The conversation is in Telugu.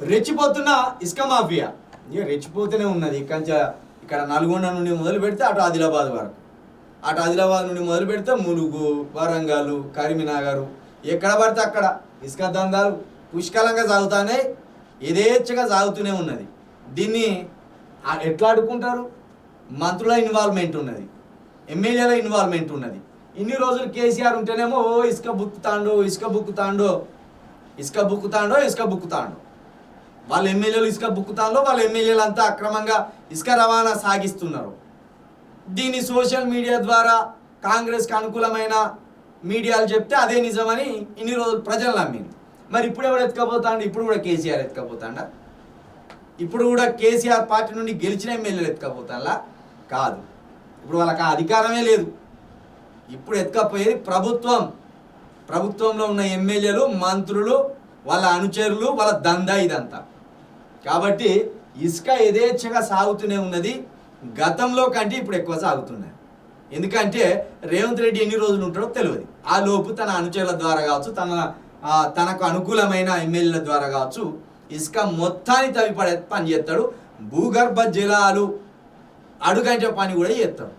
రెచ్చిపోతున్న ఇసుక మాఫియా ఇక రెచ్చిపోతూనే ఉన్నది. ఇక్కడ నల్గొండ నుండి మొదలు పెడితే అటు ఆదిలాబాద్ వరకు, అటు ఆదిలాబాద్ నుండి మొదలు పెడితే ములుగు, వరంగల్, కరీంనగర్, ఎక్కడ పడితే అక్కడ ఇసుక దందాలు పుష్కలంగా సాగుతానే, యథేచ్ఛగా సాగుతూనే ఉన్నది. దీన్ని ఎట్లా అడుక్కుంటారు? మంత్రుల ఇన్వాల్వ్మెంట్ ఉన్నది, ఎమ్మెల్యేల ఇన్వాల్వ్మెంట్ ఉన్నది. ఇన్ని రోజులు కేసీఆర్ ఉంటేనేమో ఇసుక బుక్కుతాండో ఇసుక బుక్కుతాండో ఇసుక బుక్కుతాండో ఇసుక బుక్కుతాండో, వాళ్ళ ఎమ్మెల్యేలు ఇసుక బుక్కుతాండో, వాళ్ళ ఎమ్మెల్యేలు అంతా అక్రమంగా ఇసుక రవాణా సాగిస్తున్నారు. దీన్ని సోషల్ మీడియా ద్వారా కాంగ్రెస్కి అనుకూలమైన మీడియాలు చెప్తే అదే నిజమని ఇన్ని రోజులు ప్రజలు నమ్మింది. మరి ఇప్పుడు ఎవరు ఎత్తుకపోతాండు? ఇప్పుడు కూడా కేసీఆర్ ఎత్తుకపోతాడా? ఇప్పుడు కూడా కేసీఆర్ పార్టీ నుండి గెలిచిన ఎమ్మెల్యేలు ఎత్తుకపోతాడా? కాదు. ఇప్పుడు వాళ్ళకి ఆ అధికారమే లేదు. ఇప్పుడు ఎత్తుకపోయేది ప్రభుత్వంలో ఉన్న ఎమ్మెల్యేలు, మంత్రులు, వాళ్ళ అనుచరులు, వాళ్ళ దందా ఇదంతా. కాబట్టి ఇసుక యథేచ్ఛగా సాగుతూనే ఉన్నది. గతంలో కంటే ఇప్పుడు ఎక్కువ సాగుతున్నాయి. ఎందుకంటే రేవంత్ రెడ్డి ఎన్ని రోజులు ఉంటాడో తెలియదు. ఆ లోపు తన అనుచరుల ద్వారా కావచ్చు, తనకు అనుకూలమైన ఎమ్మెల్యేల ద్వారా కావచ్చు, ఇసుక మొత్తాన్ని తవ్విపడే పని చేస్తాడు. భూగర్భ జలాలు అడుగంటే పని కూడా చేస్తాడు.